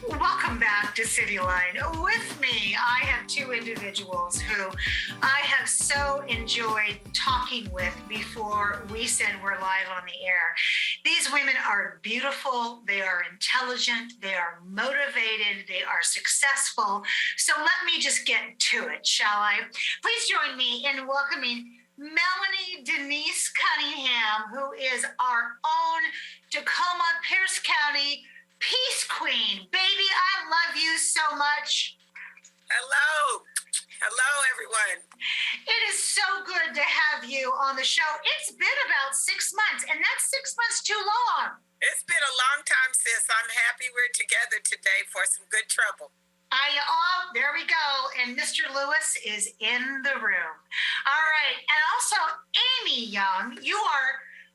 Welcome back to Cityline. With me, I have two individuals who I have so enjoyed talking with before we said we're live on the air. These women are beautiful, they are intelligent, they are motivated, they are successful. So let me just get to it, shall I? Please join me in welcoming Melanie Denise Cunningham, who is our own Tacoma Pierce County Peace Queen. Baby, I love you so much. Hello. Hello, everyone. It is so good to have you on the show. It's been about 6 months, and that's 6 months too long. It's been a long time, sis. I'm happy we're together today for some good trouble. There we go. And Mr. Lewis is in the room. All right. And also, Amy Young,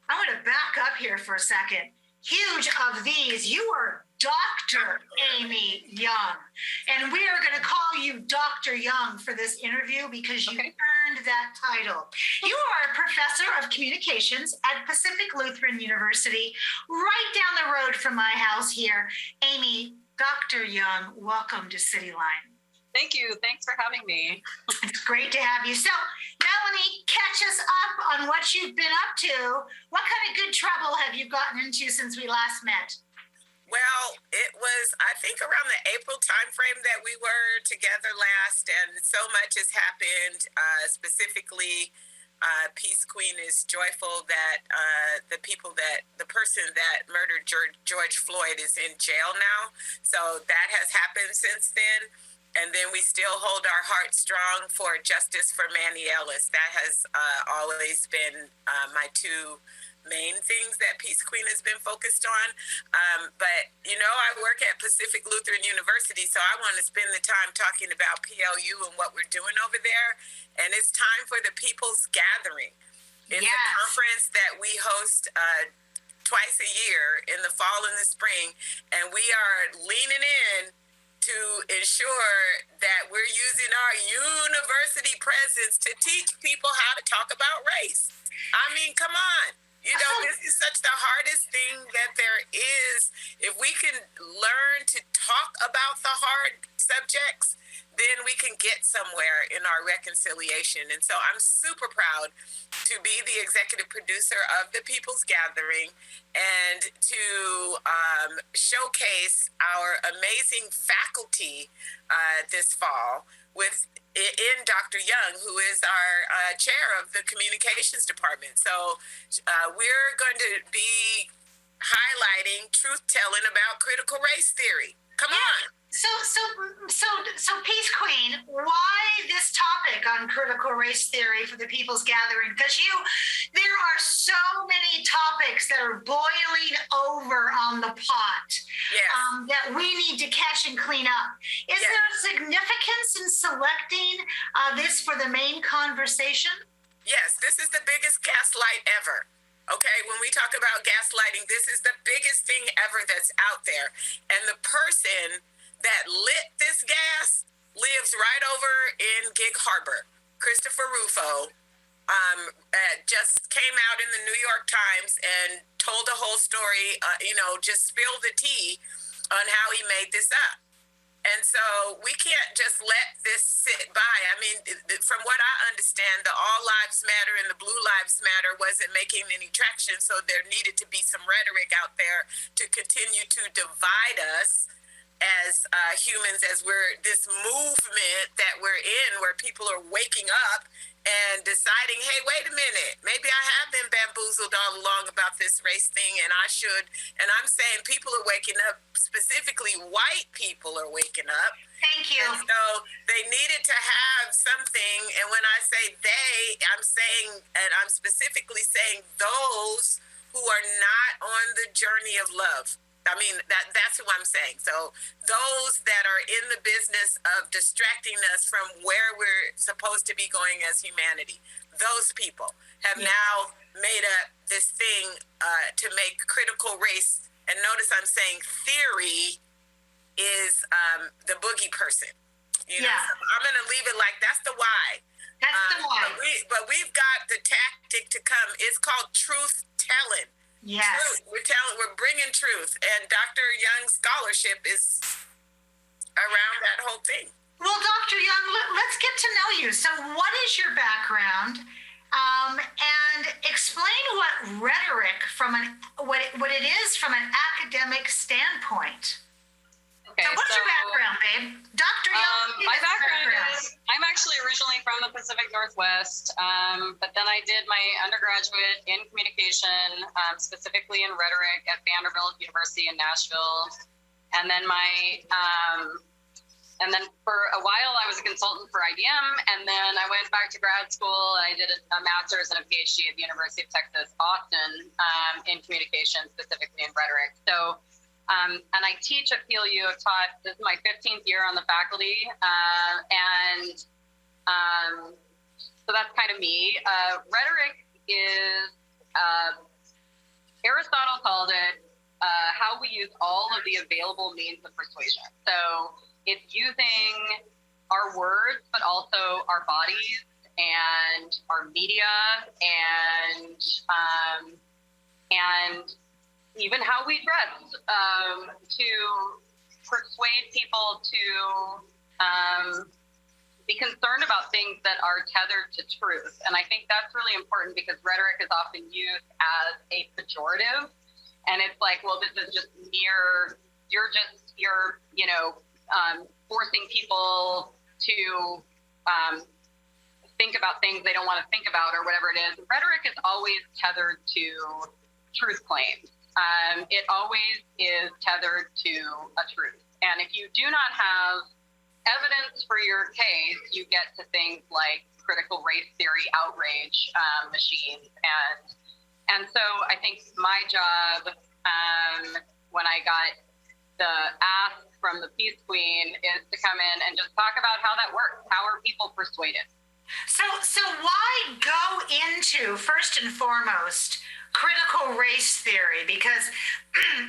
I'm going to back up here for a second. Huge of these, you are Dr. Amy Young. And we are going to call you Dr. Young for this interview because you earned that title. You are a professor of communications at Pacific Lutheran University, right down the road from my house here. Amy, Dr. Young, welcome to Cityline. Thank you. Thanks for having me. It's great to have you. So, Melanie, catch us up on what you've been up to. What kind of good trouble have you gotten into since we last met? Well, it was, I think, around the April timeframe that we were together last, and so much has happened. Specifically, Peace Queen is joyful that the person that murdered George Floyd is in jail now. So that has happened since then. And then we still hold our heart strong for justice for Manny Ellis. That has always been my two main things that Peace Queen has been focused on. But, I work at Pacific Lutheran University, so I want to spend the time talking about PLU and what we're doing over there. And it's time for the People's Gathering. It's a conference that we host twice a year in the fall and the spring. And we are leaning in to ensure that we're using our university presence to teach people how to talk about race. I mean, come on. This is such the hardest thing that there is. If we can learn to talk about the hard subjects, then we can get somewhere in our reconciliation. And so I'm super proud to be the executive producer of the People's Gathering and to showcase our amazing faculty this fall in Dr. Young, who is our chair of the communications department. So we're going to be highlighting truth-telling about critical race theory. Come on. So Peace Queen, why this topic on critical race theory for the People's Gathering? Because there are so many topics that are boiling over on the pot that we need to catch and clean up. Is there a significance in selecting this for the main conversation? Yes, this is the biggest gaslight ever. Okay, when we talk about gaslighting, this is the biggest thing ever that's out there. And the person that lit this gas lives right over in Gig Harbor. Christopher Rufo just came out in the New York Times and told the whole story, just spilled the tea on how he made this up. And so we can't just let this sit by. I mean, from what I understand, the All Lives Matter and the Blue Lives Matter wasn't making any traction, so there needed to be some rhetoric out there to continue to divide us as humans, as we're this movement that we're in, where people are waking up and deciding, hey, wait a minute, maybe I have been bamboozled all along about this race thing, and I should. And I'm saying people are waking up, specifically white people are waking up. Thank you. And so they needed to have something. And when I say they, I'm saying, and I'm specifically saying those who are not on the journey of love. I mean, that's who I'm saying. So those that are in the business of distracting us from where we're supposed to be going as humanity, those people have now made up this thing to make critical race, and notice I'm saying theory is the boogie person. So I'm going to leave it like that's the why. That's the why. But we've got the tactic to come. It's called truth telling. Yes. Truth. We're bringing truth, and Dr. Young's scholarship is around that whole thing. Well, Dr. Young, let's get to know you. So what is your background? And explain what rhetoric what it is from an academic standpoint. Okay, so what's your background, babe? Dr. Young, my background is, I'm actually originally from the Pacific Northwest, but then I did my undergraduate in communication, specifically in rhetoric at Vanderbilt University in Nashville. And then and then for a while I was a consultant for IBM, and then I went back to grad school. I did a master's and a PhD at the University of Texas, Austin, in communication, specifically in rhetoric. So, and I teach at PLU. I've taught, this is my 15th year on the faculty, so that's kind of me. Rhetoric is, Aristotle called it how we use all of the available means of persuasion. So it's using our words, but also our bodies and our media and even how we dress to persuade people to be concerned about things that are tethered to truth. And I think that's really important because rhetoric is often used as a pejorative. And it's like, well, this is just mere, you're forcing people to think about things they don't want to think about or whatever it is. Rhetoric is always tethered to truth claims. It always is tethered to a truth. And if you do not have evidence for your case, you get to things like critical race theory outrage machines. And so I think my job when I got the ask from the Peace Queen is to come in and just talk about how that works. How are people persuaded? So why go into, first and foremost, critical race theory? Because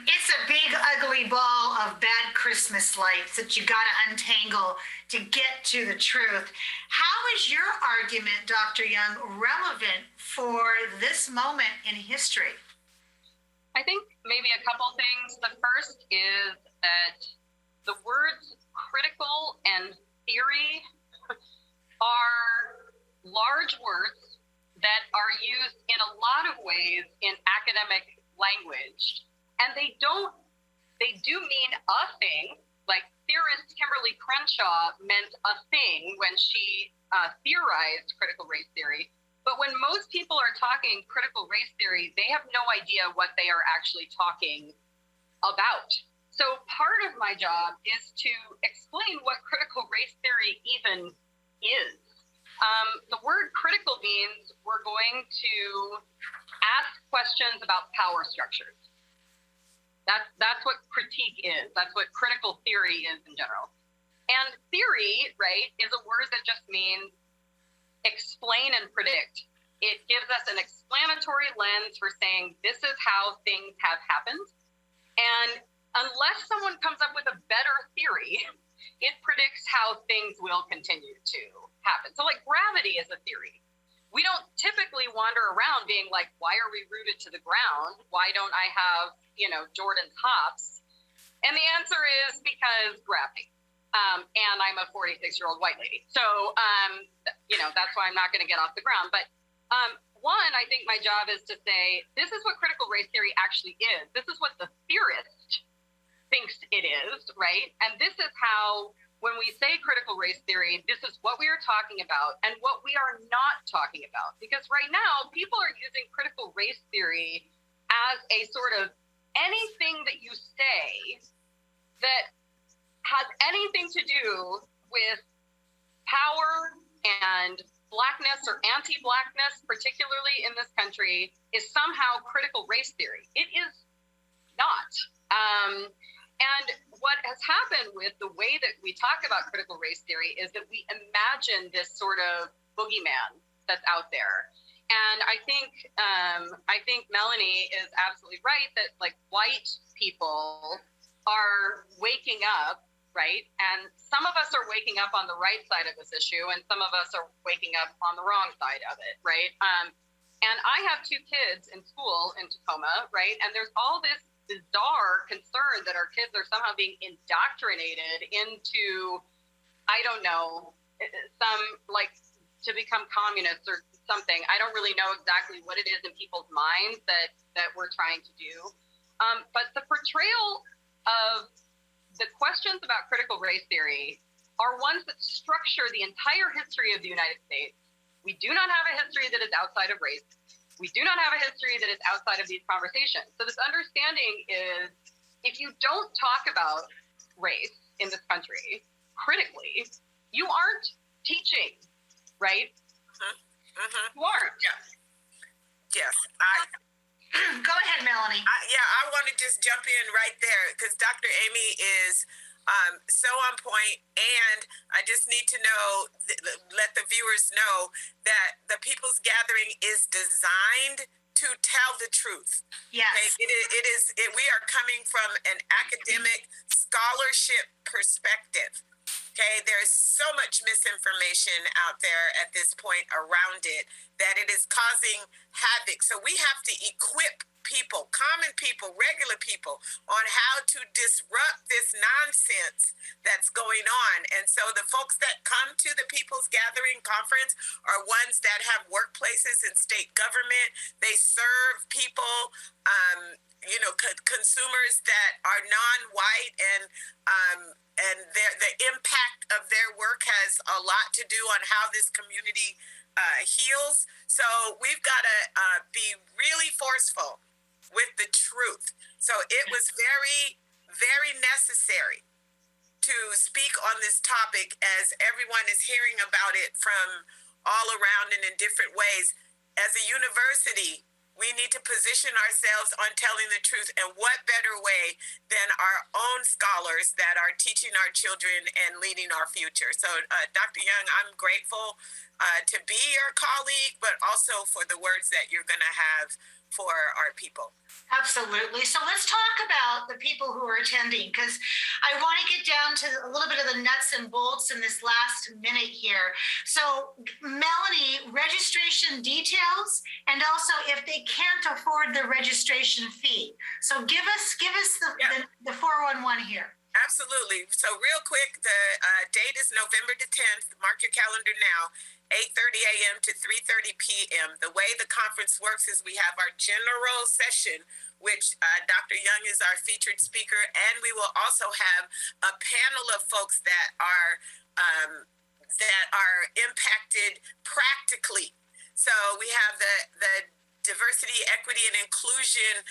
it's a big, ugly ball of bad Christmas lights that you got to untangle to get to the truth. How is your argument, Dr. Young, relevant for this moment in history? I think maybe a couple things. The first is that the words critical and theory are large words that are used in a lot of ways in academic language. And they do mean a thing. Like theorist Kimberly Crenshaw meant a thing when she theorized critical race theory. But when most people are talking critical race theory, they have no idea what they are actually talking about. So part of my job is to explain what critical race theory even is. The word critical means we're going to ask questions about power structures. That's what critique is. That's what critical theory is in general. And theory, right, is a word that just means explain and predict. It gives us an explanatory lens for saying this is how things have happened. And unless someone comes up with a better theory, it predicts how things will continue to happen. So like gravity is a theory. We don't typically wander around being like, why are we rooted to the ground? Why don't I have, Jordan's hops? And the answer is because gravity. And I'm a 46-year-old white lady. So, that's why I'm not going to get off the ground. But one, I think my job is to say, this is what critical race theory actually is. This is what the theorist thinks it is, right? And this is how, when we say critical race theory, this is what we are talking about and what we are not talking about. Because right now, people are using critical race theory as a sort of anything that you say that has anything to do with power and Blackness or anti-Blackness, particularly in this country, is somehow critical race theory. It is not. And what has happened with the way that we talk about critical race theory is that we imagine this sort of boogeyman that's out there. And I think Melanie is absolutely right that like white people are waking up, right? And some of us are waking up on the right side of this issue, and some of us are waking up on the wrong side of it, right? And I have two kids in school in Tacoma, right? And there's all this bizarre are concerned that our kids are somehow being indoctrinated into, I don't know, some like to become communists or something. I don't really know exactly what it is in people's minds that we're trying to do. But the portrayal of the questions about critical race theory are ones that structure the entire history of the United States. We do not have a history that is outside of race. We do not have a history that is outside of these conversations. So this understanding is, if you don't talk about race in this country critically, you aren't teaching, right? You aren't. Yeah. Yes. Go ahead, Melanie. I want to just jump in right there because Dr. Amy is so on point, and I just need to know, let the viewers know that the People's Gathering is designed to tell the truth. Yes. Okay? We are coming from an academic scholarship perspective. Okay, there's so much misinformation out there at this point around it that it is causing havoc. So we have to equip people, common people, regular people, on how to disrupt this nonsense that's going on. And so the folks that come to the People's Gathering Conference are ones that have workplaces in state government. They serve people, consumers that are non-white, and the impact of their work has a lot to do on how this community heals. So we've got to be really forceful with the truth. So it was very, very necessary to speak on this topic as everyone is hearing about it from all around and in different ways. As a university, we need to position ourselves on telling the truth, and what better way than our own scholars that are teaching our children and leading our future. So, Dr. Young, I'm grateful to be your colleague, but also for the words that you're going to have for our people. Absolutely. So let's talk about the people who are attending, because I want to get down to a little bit of the nuts and bolts in this last minute here. So Melanie, registration details, and also if they can't afford the registration fee. So give us the 411 here. Absolutely. So real quick, the date is November the 10th. Mark your calendar now, 8:30 a.m. to 3:30 p.m. The way the conference works is we have our general session, which Dr. Young is our featured speaker, and we will also have a panel of folks that are impacted practically. So we have the diversity, equity, and inclusion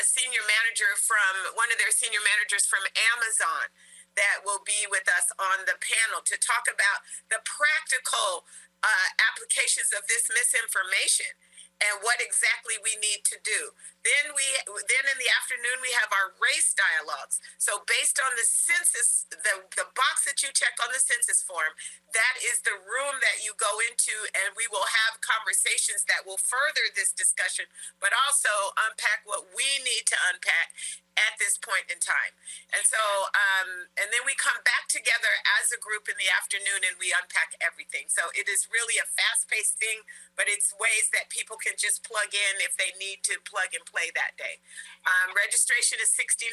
senior manager from one of their senior managers from Amazon that will be with us on the panel to talk about the practical applications of this misinformation and what exactly we need to do. Then in the afternoon, we have our race dialogues. So based on the census, the box that you check on the census form, that is the room that you go into, and we will have conversations that will further this discussion, but also unpack what we need to unpack at this point in time. And so, and then we come back together as a group in the afternoon and we unpack everything. So it is really a fast-paced thing, but it's ways that people can just plug in if they need to plug and play that day. Registration is $69,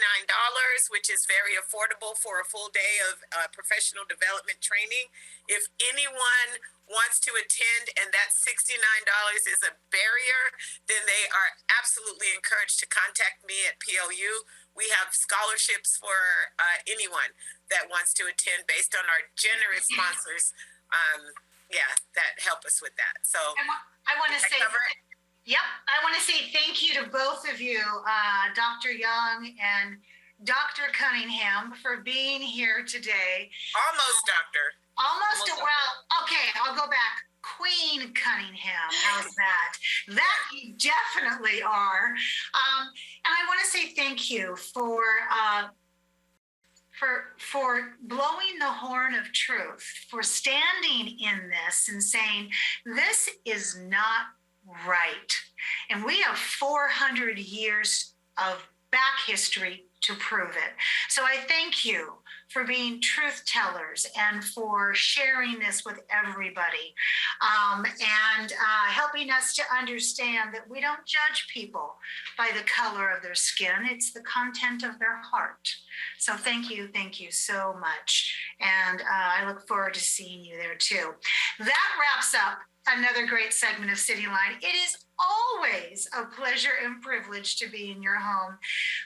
which is very affordable for a full day of professional development training. If anyone wants to attend and that $69 is a barrier, then they are absolutely encouraged to contact me at PLU. We have scholarships for anyone that wants to attend based on our generous sponsors that help us with that. So I want to say, yep, I want to say thank you to both of you, Dr. Young and Dr. Cunningham, for being here today. Almost, Doctor. Well, okay, I'll go back. Queen Cunningham, how's that? That you definitely are. And I want to say thank you for blowing the horn of truth, for standing in this and saying, this is not right. And we have 400 years of back history to prove it. So I thank you for being truth tellers and for sharing this with everybody, and helping us to understand that we don't judge people by the color of their skin. It's the content of their heart. So thank you so much. And I look forward to seeing you there too. That wraps up another great segment of Cityline. It is always a pleasure and privilege to be in your home.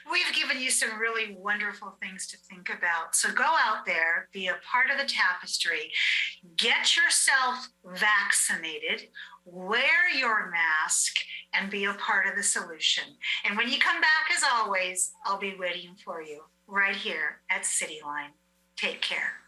We've given you some really wonderful things to think about. So go out there, be a part of the tapestry, get yourself vaccinated, wear your mask, and be a part of the solution. And when you come back, as always, I'll be waiting for you right here at Cityline. Take care.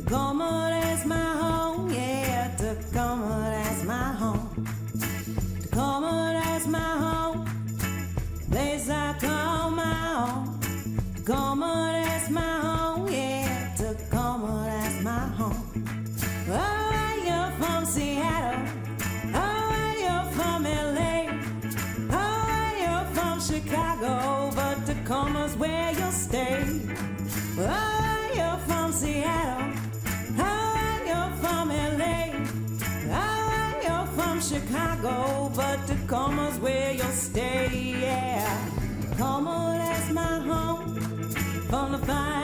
Tacoma, that's my home, yeah. Tacoma, that's my home. Tacoma, that's my home. Place I call my own. Tacoma, that's my home, yeah. Tacoma, that's my home. Oh, you're from Seattle. Oh, you're from LA. Oh, you're from Chicago, but Tacoma's where you'll stay. Oh, you're from Seattle. Chicago, but Tacoma's where you'll stay, yeah. Tacoma, that's my home. From the fire